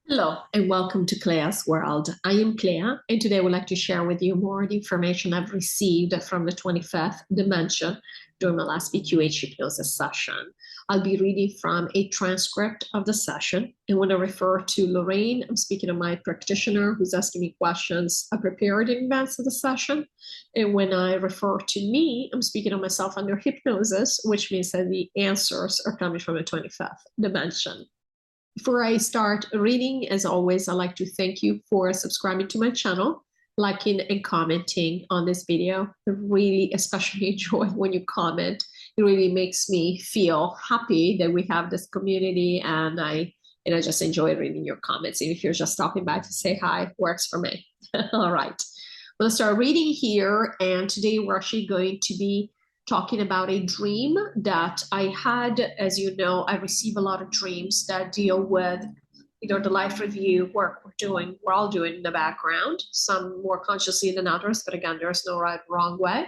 Hello and welcome to CLEA'S World. I am Clea, and today I would like to share with you more information I've received from the 25th dimension during my last BQH hypnosis session. I'll be reading from a transcript of the session, and when I refer to Lorrayne, I'm speaking to my practitioner who's asking me questions I prepared in advance of the session. And when I refer to me, I'm speaking to myself under hypnosis, which means that the answers are coming from the 25th dimension. Before I start reading, as always, I'd like to thank you for subscribing to my channel, liking and commenting on this video. I really especially enjoy when you comment. It really makes me feel happy that we have this community, and I just enjoy reading your comments. And if you're just stopping by to say hi, works for me. All right, let's start reading here. And today we're actually going to be talking about a dream that I had. As you know, I receive a lot of dreams that deal with the life review work we're all doing in the background, some more consciously than others, but again, there's no right or wrong way.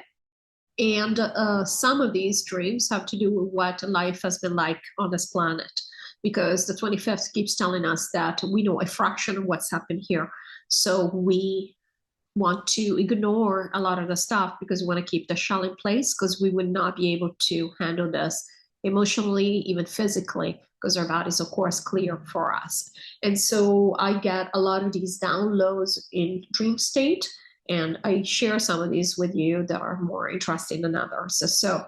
And some of these dreams have to do with what life has been like on this planet, because the 25th keeps telling us that we know a fraction of what's happened here. So we want to ignore a lot of the stuff because we want to keep the shell in place, because we would not be able to handle this emotionally, even physically, because our body's of course clear for us. And so I get a lot of these downloads in dream state, and I share some of these with you that are more interesting than others. So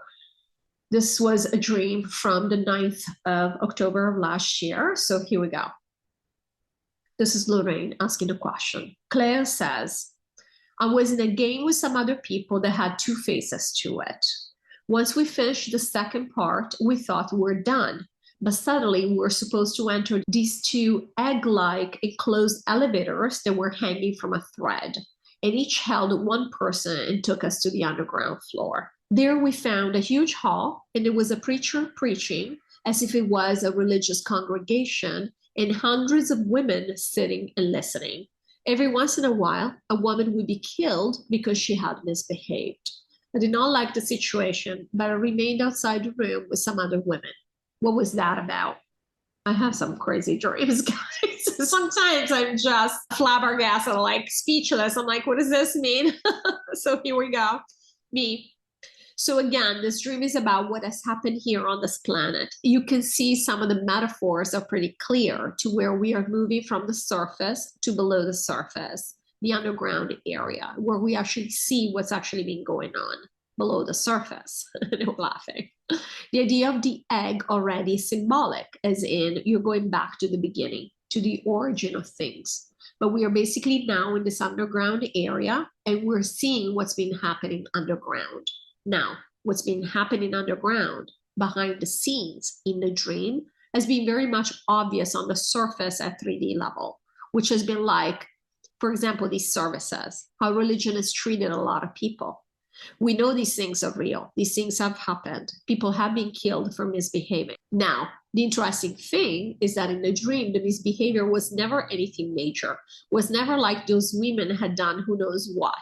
this was a dream from the 9th of October of last year. So here we go. This is Lorraine asking the question. Claire says, I was in a game with some other people that had two faces to it. Once we finished the second part, we thought we're done. But suddenly we were supposed to enter these two egg-like enclosed elevators that were hanging from a thread, and each held one person and took us to the underground floor. There we found a huge hall, and there was a preacher preaching as if it was a religious congregation, and hundreds of women sitting and listening. Every once in a while, a woman would be killed because she had misbehaved. I did not like the situation, but I remained outside the room with some other women. What was that about? I have some crazy dreams, guys. Sometimes I'm just flabbergasted, like speechless. I'm like, what does this mean? So here we go. Me. So again, this dream is about what has happened here on this planet. You can see some of the metaphors are pretty clear to where we are moving from the surface to below the surface, the underground area, where we actually see what's actually been going on below the surface. No laughing. The idea of the egg already symbolic, as in you're going back to the beginning, to the origin of things. But we are basically now in this underground area, and we're seeing what's been happening underground. Now, what's been happening underground, behind the scenes in the dream, has been very much obvious on the surface at 3D level, which has been like, for example, these services, how religion has treated a lot of people. We know these things are real. These things have happened. People have been killed for misbehaving. Now, the interesting thing is that in the dream, the misbehavior was never anything major, was never like those women had done who knows what.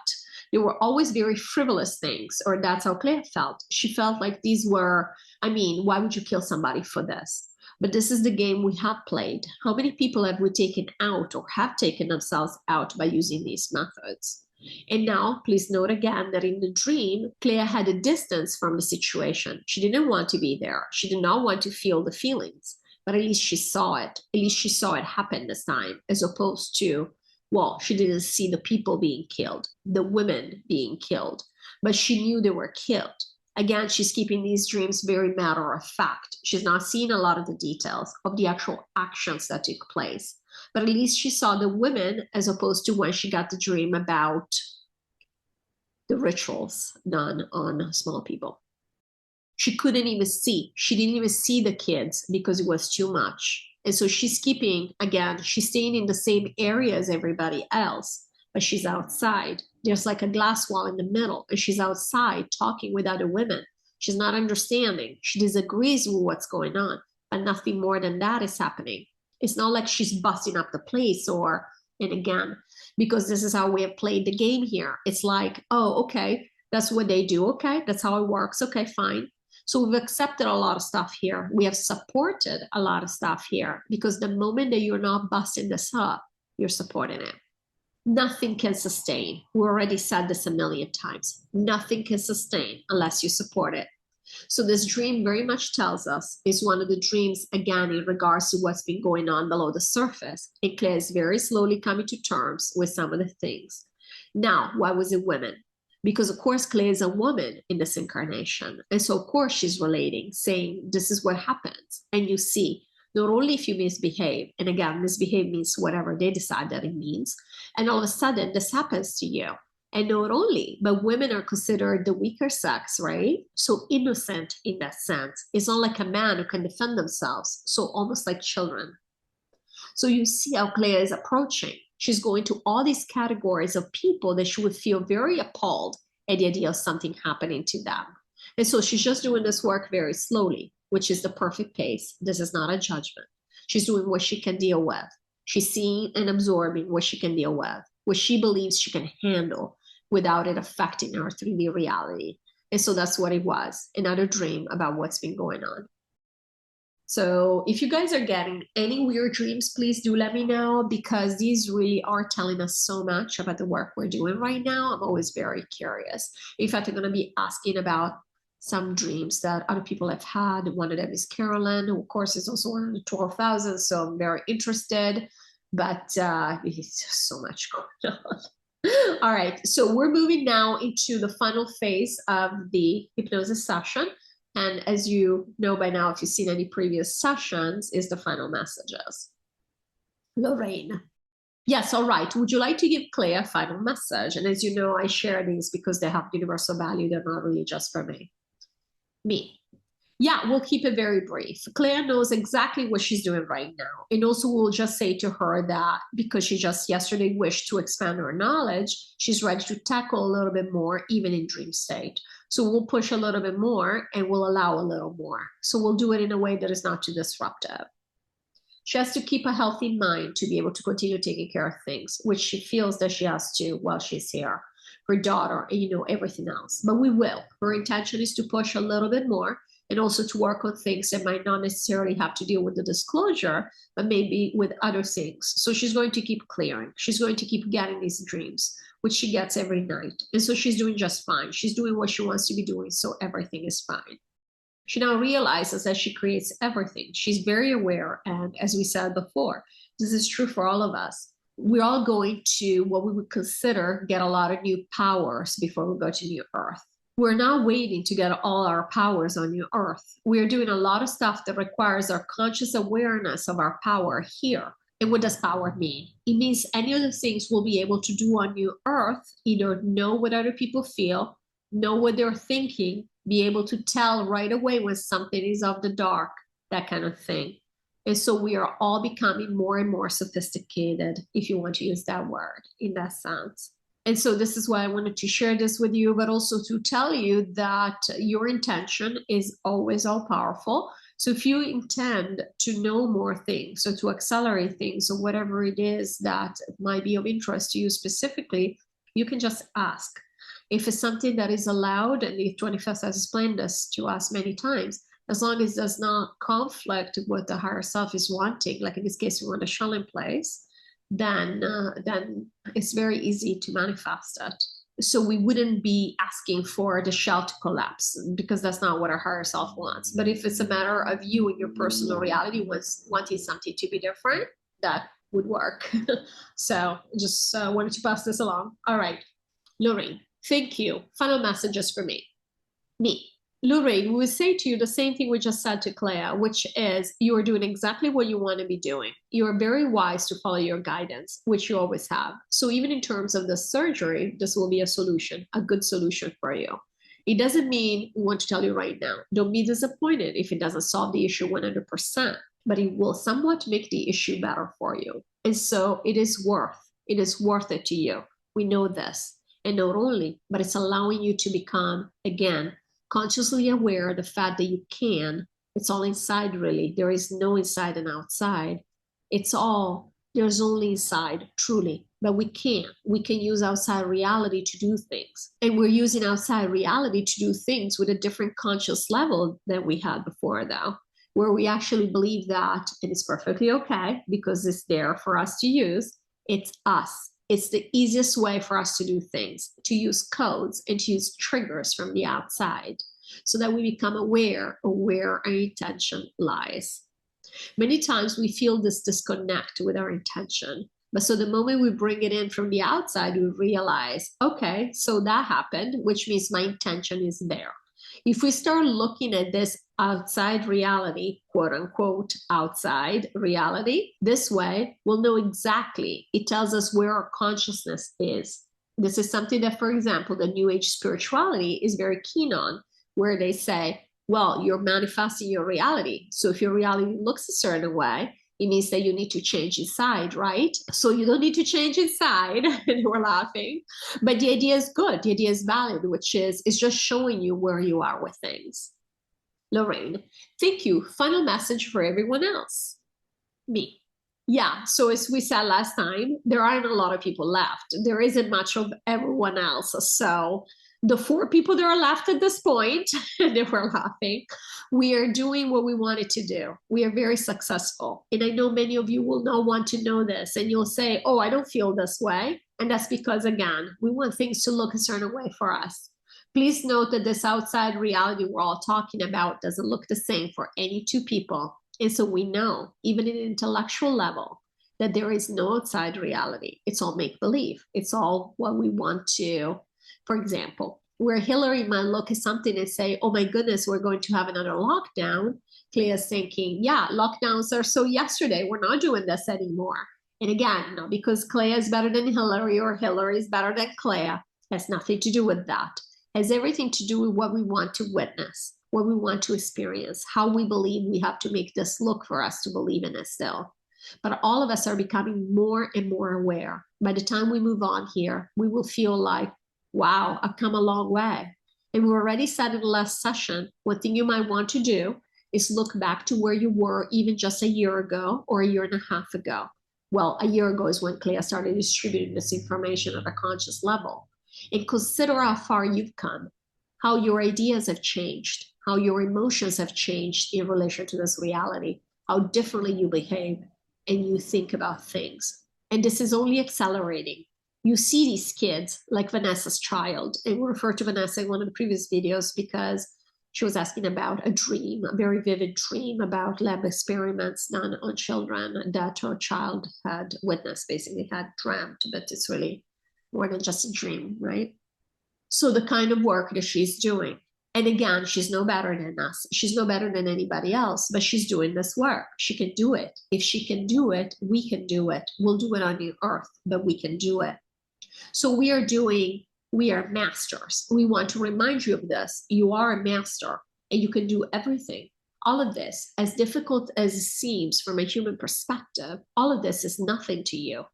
They were always very frivolous things, or that's how Claire felt. She felt like these were, why would you kill somebody for this? But this is the game we have played. How many people have we taken out or have taken themselves out by using these methods? And now, please note again that in the dream, Claire had a distance from the situation. She didn't want to be there. She did not want to feel the feelings, but at least she saw it. At least she saw it happen this time, as opposed to, well, she didn't see the people being killed, the women being killed, but she knew they were killed. Again, she's keeping these dreams very matter of fact. She's not seeing a lot of the details of the actual actions that took place, but at least she saw the women, as opposed to when she got the dream about the rituals done on small people. She couldn't even see. She didn't even see the kids because it was too much. And so she's keeping, again, she's staying in the same area as everybody else, but she's outside. There's like a glass wall in the middle, and she's outside talking with other women. She's not understanding. She disagrees with what's going on, but nothing more than that is happening. It's not like she's busting up the place and again, because this is how we have played the game here. It's like, oh, okay, that's what they do. Okay, that's how it works. Okay, fine. So we've accepted a lot of stuff here. We have supported a lot of stuff here, because the moment that you're not busting this up, you're supporting it. Nothing can sustain. We already said this a million times. Nothing can sustain unless you support it. So this dream very much tells us is one of the dreams, again, in regards to what's been going on below the surface. And Claire is very slowly coming to terms with some of the things. Now, why was it women? Because, of course, Claire is a woman in this incarnation. And so, of course, she's relating, saying, this is what happens. And you see, not only if you misbehave, and again, misbehave means whatever they decide that it means, and all of a sudden this happens to you. And not only, but women are considered the weaker sex, right? So innocent in that sense. It's not like a man who can defend themselves. So almost like children. So you see how Claire is approaching. She's going to all these categories of people that she would feel very appalled at the idea of something happening to them. And so she's just doing this work very slowly, which is the perfect pace. This is not a judgment. She's doing what she can deal with. She's seeing and absorbing what she can deal with, what she believes she can handle without it affecting her 3D reality. And so that's what it was, another dream about what's been going on. So if you guys are getting any weird dreams, please do let me know, because these really are telling us so much about the work we're doing right now. I'm always very curious. In fact, I'm going to be asking about some dreams that other people have had. One of them is Carolyn, who of course is also one of the 12,000. So I'm very interested, but it's just so much going on. All right, so we're moving now into the final phase of the hypnosis session. And as you know by now, if you've seen any previous sessions, is the final messages. Lorrayne. Yes, all right. Would you like to give Claire a final message? And as you know, I share these because they have universal value. They're not really just for me. Yeah, we'll keep it very brief. Claire knows exactly what she's doing right now. And also we'll just say to her that because she just yesterday wished to expand her knowledge, she's ready to tackle a little bit more, even in dream state. So we'll push a little bit more and we'll allow a little more. So we'll do it in a way that is not too disruptive. She has to keep a healthy mind to be able to continue taking care of things, which she feels that she has to while she's here. Her daughter, and everything else. But we will. Her intention is to push a little bit more, and also to work on things that might not necessarily have to deal with the disclosure, but maybe with other things. So she's going to keep clearing. She's going to keep getting these dreams, which she gets every night. And so she's doing just fine. She's doing what she wants to be doing, so everything is fine. She now realizes that she creates everything. She's very aware, and as we said before, this is true for all of us. We're all going to what we would consider get a lot of new powers before we go to New Earth. We're not waiting to get all our powers on New Earth. We're doing a lot of stuff that requires our conscious awareness of our power here. And what does power mean? It means any of the things we'll be able to do on New Earth, either know what other people feel, know what they're thinking, be able to tell right away when something is of the dark, that kind of thing. And so we are all becoming more and more sophisticated, if you want to use that word, in that sense. And so this is why I wanted to share this with you, but also to tell you that your intention is always all powerful. So if you intend to know more things or to accelerate things or whatever it is that might be of interest to you specifically, you can just ask. If it's something that is allowed, and the 25th has explained this to us many times, as long as it does not conflict with what the higher self is wanting, like in this case, we want a shell in place, then it's very easy to manifest it. So we wouldn't be asking for the shell to collapse, because that's not what our higher self wants. But if it's a matter of you and your personal reality wanting something to be different, that would work. So just wanted to pass this along. All right, Lorrayne, thank you. Final messages for me. Lorrayne, we will say to you the same thing we just said to Claire, which is you are doing exactly what you want to be doing. You are very wise to follow your guidance, which you always have. So even in terms of the surgery, this will be a solution, a good solution for you. It doesn't mean we want to tell you right now, don't be disappointed if it doesn't solve the issue 100%, but it will somewhat make the issue better for you. And so it is worth it to you. We know this. And not only, but it's allowing you to become, again, consciously aware of the fact that you can. It's all inside, really. There is no inside and outside. There's only inside, truly. but we can't. We can use outside reality to do things. And we're using outside reality to do things with a different conscious level than we had before, though, where we actually believe that, and it's perfectly okay because it's there for us to use. It's us. It's the easiest way for us to do things, to use codes and to use triggers from the outside so that we become aware of where our intention lies. Many times we feel this disconnect with our intention. But so the moment we bring it in from the outside, we realize, okay, so that happened, which means my intention is there. If we start looking at this outside reality, quote unquote, outside reality, this way, we'll know exactly. It tells us where our consciousness is. This is something that, for example, the New Age spirituality is very keen on, where they say, well, you're manifesting your reality. So if your reality looks a certain way, it means that you need to change inside, right? So you don't need to change inside, and we're laughing. But the idea is good. The idea is valid, which is it's just showing you where you are with things. Lorrayne, thank you. Final message for everyone else. Me. Yeah, so as we said last time, there aren't a lot of people left. There isn't much of everyone else. So the 4 people that are left at this point, and they were laughing, we are doing what we wanted to do. We are very successful. And I know many of you will not want to know this, and you'll say, oh, I don't feel this way. And that's because, again, we want things to look a certain way for us. Please note that this outside reality we're all talking about doesn't look the same for any 2 people. And so we know, even at an intellectual level, that there is no outside reality. It's all make-believe. It's all what we want to. For example, where Hillary might look at something and say, oh my goodness, we're going to have another lockdown. Clea's thinking, yeah, lockdowns are so yesterday. We're not doing this anymore. And again, not because Clea is better than Hillary or Hillary is better than Clea. It has nothing to do with that. It has everything to do with what we want to witness, what we want to experience, how we believe we have to make this look for us to believe in it still. But all of us are becoming more and more aware. By the time we move on here, we will feel like, wow, I've come a long way. And we already said in the last session, one thing you might want to do is look back to where you were even just a year ago or a year and a half ago. Well, a year ago is when Clea started distributing this information at a conscious level. And consider how far you've come, how your ideas have changed, how your emotions have changed in relation to this reality, how differently you behave and you think about things. And this is only accelerating. You see these kids like Vanessa's child, and we refer to Vanessa in one of the previous videos because she was asking about a dream, a very vivid dream about lab experiments done on children that her child had witnessed, basically had dreamt, but it's really more than just a dream, right? So the kind of work that she's doing. And again, she's no better than us. She's no better than anybody else, but she's doing this work. She can do it. If she can do it, we can do it. We'll do it on the earth, but we can do it. So we are masters. We want to remind you of this. You are a master and you can do everything. All of this, as difficult as it seems from a human perspective, all of this is nothing to you.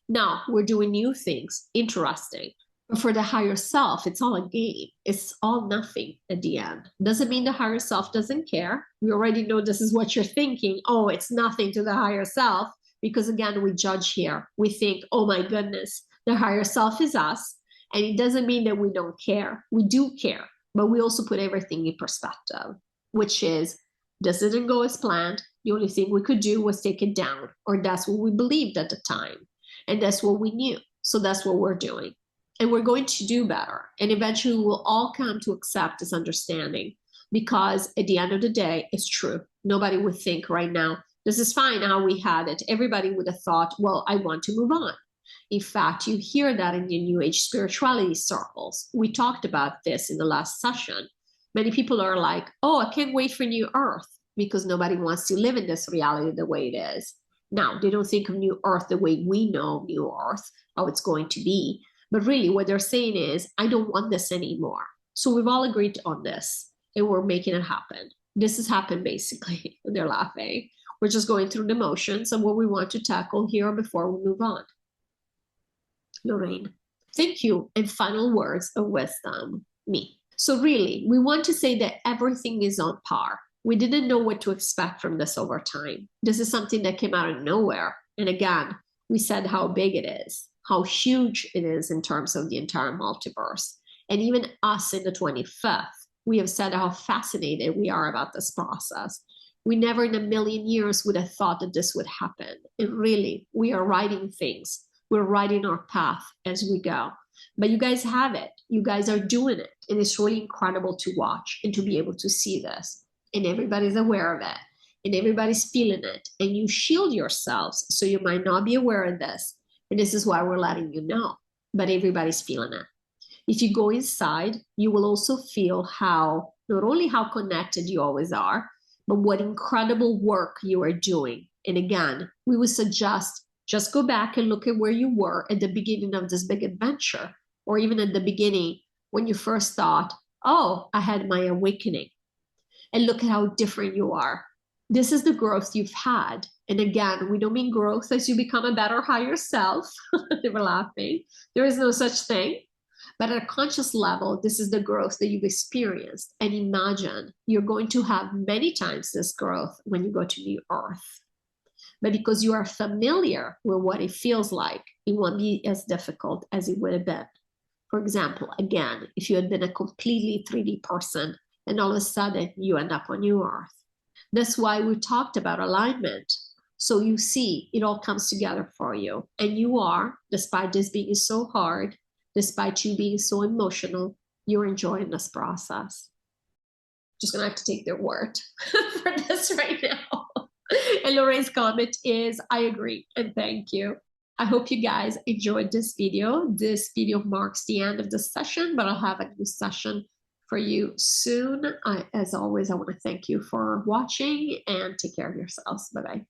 Now we're doing new things, interesting. But for the higher self, it's all a game. It's all nothing at the end. Doesn't mean the higher self doesn't care. We already know this is what you're thinking. Oh, it's nothing to the higher self. Because again, we judge here. We think, oh my goodness, the higher self is us. And it doesn't mean that we don't care. We do care. But we also put everything in perspective, which is, this didn't go as planned. The only thing we could do was take it down. Or that's what we believed at the time. And that's what we knew. So that's what we're doing. And we're going to do better. And eventually we'll all come to accept this understanding. Because at the end of the day, it's true. Nobody would think right now, this is fine how we had it. Everybody would have thought, well, I want to move on. In fact, you hear that in the New Age spirituality circles. We talked about this in the last session. Many people are like, oh, I can't wait for New Earth because nobody wants to live in this reality the way it is. Now, they don't think of New Earth the way we know New Earth, how it's going to be. But really what they're saying is, I don't want this anymore. So we've all agreed on this and we're making it happen. This has happened basically. And they're laughing. We're just going through the motions of what we want to tackle here before we move on. Lorrayne, thank you. And final words of wisdom, me. So really, we want to say that everything is on par. We didn't know what to expect from this over time. This is something that came out of nowhere. And again, we said how big it is, how huge it is in terms of the entire multiverse. And even us in the 25th, we have said how fascinated we are about this process. We never in a million years would have thought that this would happen. And really, we are writing things. We're writing our path as we go. But you guys have it. You guys are doing it. And it's really incredible to watch and to be able to see this. And everybody's aware of it. And everybody's feeling it. And you shield yourselves so you might not be aware of this. And this is why we're letting you know. But everybody's feeling it. If you go inside, you will also feel how, not only how connected you always are, but what incredible work you are doing. And again, we would suggest just go back and look at where you were at the beginning of this big adventure, or even at the beginning when you first thought, oh, I had my awakening. And look at how different you are. This is the growth you've had. And again, we don't mean growth as you become a better, higher self. They were laughing. There is no such thing. But at a conscious level, this is the growth that you've experienced. And imagine you're going to have many times this growth when you go to New Earth. But because you are familiar with what it feels like, it won't be as difficult as it would have been. For example, again, if you had been a completely 3D person and all of a sudden you end up on New Earth. That's why we talked about alignment. So you see, it all comes together for you. And you are, despite this being so hard, despite you being so emotional, you're enjoying this process. Just gonna have to take their word for this right now. And Lorrayne's comment is, I agree and thank you. I hope you guys enjoyed this video. This video marks the end of the session, but I'll have a new session for you soon. As always, I want to thank you for watching and take care of yourselves. Bye-bye.